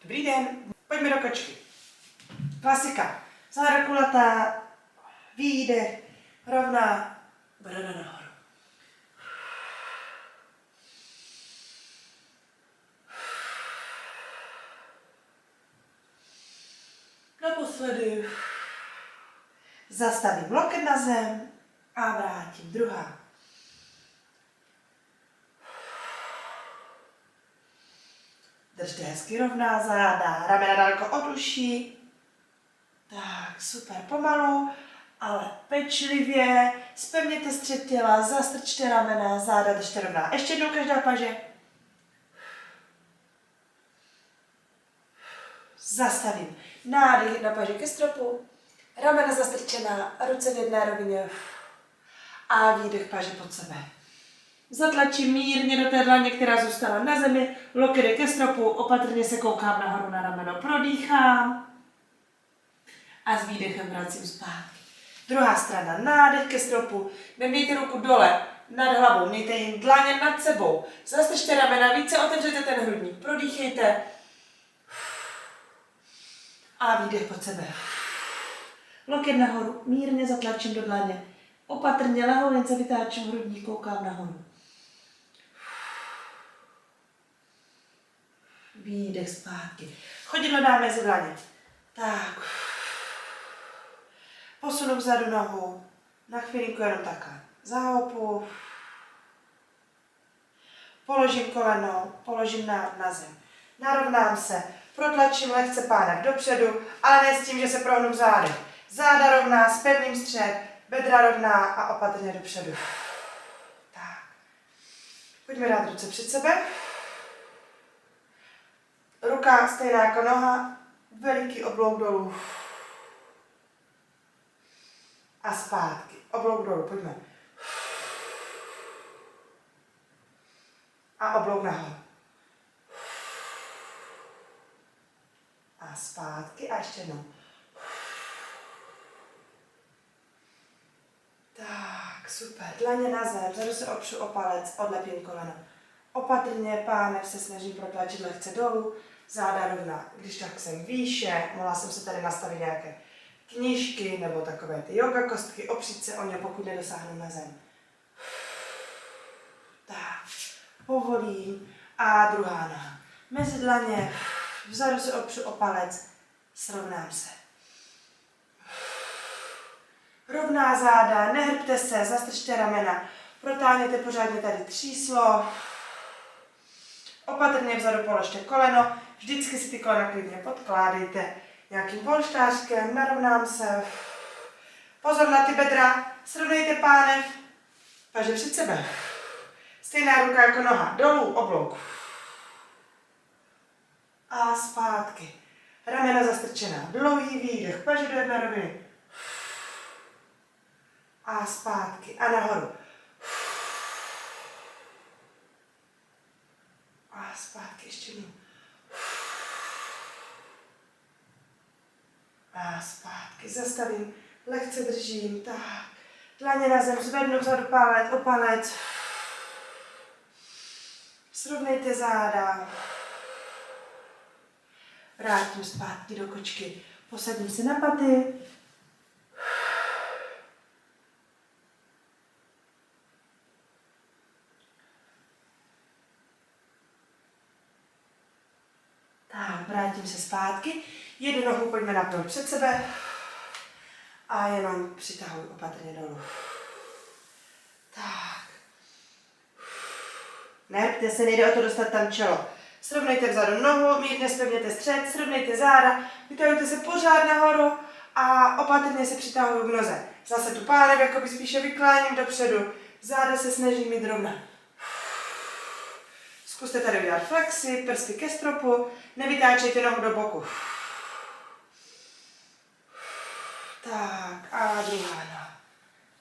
Dobrý den, pojďme do kočky. Klasika. Záda kulatá, výdech, rovná, brada nahoru. Naposledy zastavím loket na zem a vrátím druhá. Držte hezky rovná záda, ramena daleko od uší. Tak, super, pomalu, ale pečlivě. Zpevněte střed těla, zastrčte ramena, záda držte rovná. Ještě jednou každá paže. Zastavím. Nádech, jedna paže ke stropu. Ramena zastrčená, ruce v jedné rovině. A výdech paže pod sebe. Zatlačím mírně do té dlaně, která zůstala na zemi, loket ke stropu, opatrně se koukám nahoru na rameno, prodýchám a s výdechem vracím zpátky. Druhá strana, nádech ke stropu, nemějte ruku dole, nad hlavou, mějte jen dlaně nad sebou, zastržte ramena, více otevřete ten hrudník, prodýchejte a výdech pod sebe. Loket nahoru, mírně zatlačím do dlaně, opatrně lehoulince vytáčím hrudník, koukám nahoru. Výdech zpátky. Chodidlo dám mezi dlaně. Tak. Posunu vzadu nohu. Na chvilinku jenom takhle. Zahopu. Položím koleno, položím na zem. Narovnám se. Protlačím lehce pánek dopředu, ale ne s tím, že se prohnu v zádech. Záda rovná, s pevným střed, bedra rovná a opatrně dopředu. Tak. Pojďme dát ruce před sebe. Ruka stejná jako noha, veliký oblouk dolů. A zpátky. Oblouk dolů, pojďme. A oblouk nahoru. A zpátky a ještě jednou. Tak, super. Dlaně na zem, vzadu se opřu o palec, odlepím koleno. Opatrně pánev se snažím protlačit lehce dolů, záda rovná. Když tak jsem výše, mohla jsem se tady nastavit nějaké knížky nebo takové ty yoga kostky, opřít se o ně, pokud nedosáhnu na zem. Tak, povolím a druhá noha. Mezi dlaně, vzadu se opřu o palec, srovnám se. Rovná záda, nehrbte se, zastržte ramena, protáhněte pořádně tady tříslo. Opatrně vzadu položte koleno, vždycky si ty kolena klidně podkládejte nějakým polštářkem, narovnám se. Pozor na ty bedra, srovnejte pánev, paže před sebe. Stejná ruka jako noha, dolů, oblouk. A zpátky. Ramena zastrčená, dlouhý výdech, paže do jedné roviny. A zpátky a nahoru. A zpátky ještě jednou. A zpátky. Zastavím, lehce držím, tak. Dlaně na zem, zvednu vzadu palec, o palec. Srovnejte záda. Vrátím zpátky do kočky. Posadím se na paty. Tak, vrátím se zpátky. Jednu nohu pojďme napnout před sebe a jenom přitahuji opatrně dolů. Tak. Nehrbte se, nejde o to dostat tam čelo. Srovnejte vzadu nohu, mírně zpevněte střed, srovnejte záda, vytahujte se pořád nahoru a opatrně se přitahuji k noze. Zase tu pánev jakoby spíše vykláním dopředu, záda se snažím mít rovna. Zkuste tady udělat flexi, prsty ke stropu, nevytáčejte nohu do boku. Tak a druhá noha.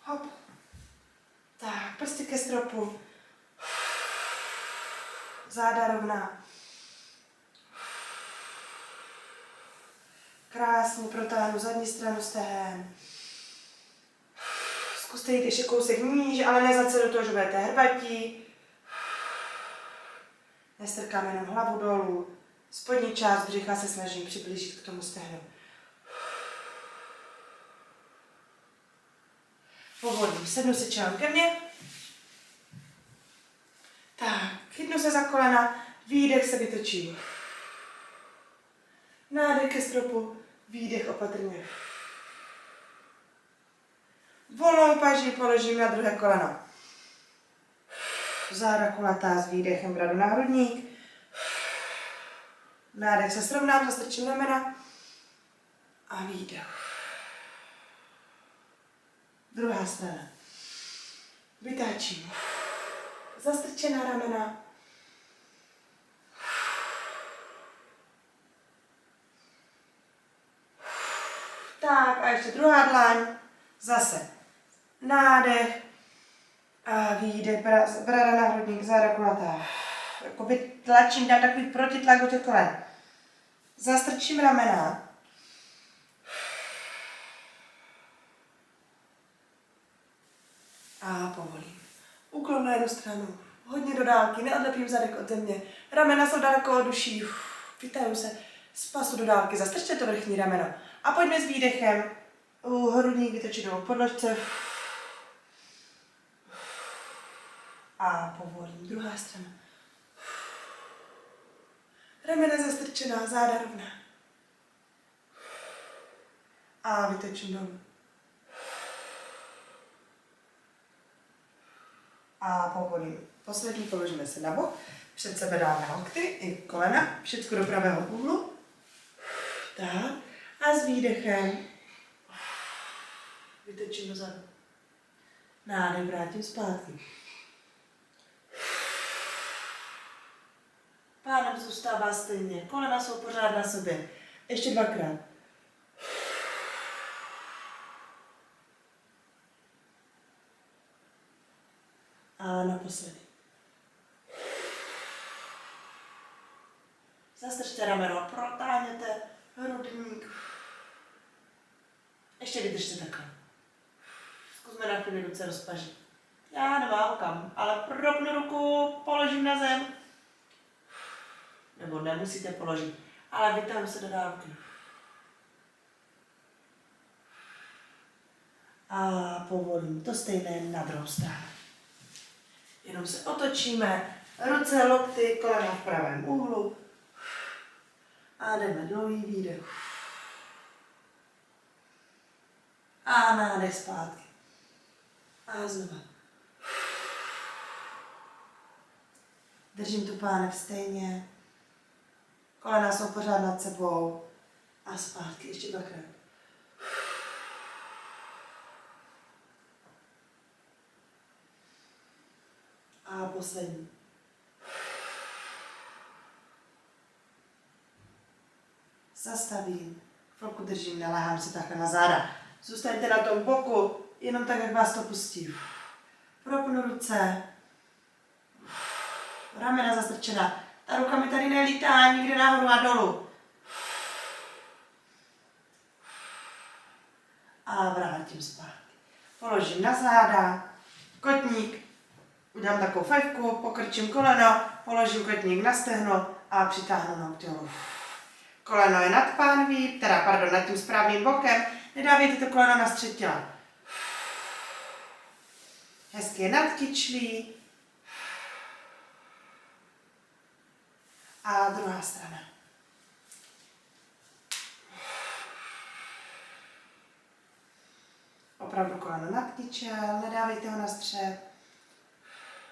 Hop. Tak, prsty ke stropu. Záda rovná. Krásně protáhnu zadní stranu stehen. Zkuste jít ještě kousek níž, ale nezat se do toho, že budete hrbatí. Nestrkám jenom hlavu dolů. Spodní část břicha se snažím přiblížit k tomu stehnu. Povolím, sednu si čelem ke mně. Tak, chytnu se za kolena, výdech se vytočím. Nádech ke stropu, výdech opatrně. Volnou paži položím na druhé koleno. Záda kulatá s výdechem, bradu na hrudník. Nádech se srovnám, zastrčím ramena. A výdech. Druhá strana. Vytáčím. Zastrčená ramena. Tak a ještě druhá dlaň. Zase. Nádech. A výdech, brada na hrudník, záda kulatá. Jakoby tlačím, dám takový protitlak do těch kolen. Zastrčím ramena. A povolím. Úklon na jednu stranu. Hodně do dálky, neodlepím zadek od země. Ramena jsou daleko od uší. Vytaju se z pasu do dálky. Zastrčte to vrchní rameno. A pojďme s výdechem. Hrudník vytočit do podložce. A povolím. Druhá strana. Ramena zastrčená, záda rovná. A vytočím dolů. A povolím. Poslední položíme se na bok. Před sebe dáme lokty i kolena. Všechno do pravého úhlu. Tak. A s výdechem vytočím dozadu. Nádech vrátím zpátky. Pánem zůstává stejně. Kolena jsou pořád na sobě. Ještě dvakrát. A naposledy. Zastrčte rameno, protáhněte hrudník. Ještě vydržte takhle. Zkusme na chvíli ruce rozpažit. Já nemám kam, ale propnu ruku, položím na zem. Nebo nemusíte položit, ale vytáhnu se do dálky. A povolím to stejné na druhou stranu. Jenom se otočíme, ruce, lokty, kolena v pravém úhlu. A jdeme dlouhý výdech. A nádech zpátky. A znova. Držím tu pánev stejně. Kolena jsou pořád nad sebou. A zpátky ještě dvakrát. A poslední. Zastavím. Chvilku držím, naléhám se takhle na záda. Zůstaňte na tom boku, jenom tak, jak vás to pustí. Propnu ruce. Ramena zastrčená. Ta ruka mi tady nelítá nikde nahoru a dolů. A vrátím zpátky. Položím na záda, kotník, udělám takovou fajfku, pokrčím koleno, položím kotník na stehno a přitáhnu nohu k tělu. Koleno je nad pánví, nad tím správným bokem, nedávejte to koleno na střed těla. Hezky je nad kyčlí. A druhá strana. Opravdu koleno nad kyčel, nedávejte ho na střed.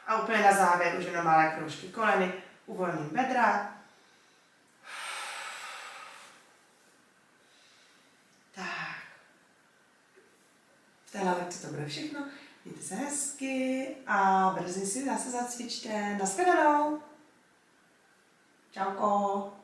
A úplně na závěr už jenom malé kroužky koleny, uvolním bedra. Tak. V téhle lekci to bude všechno. Mějte se hezky a brzy si zase zacvičte. Naschledanou. Čauko.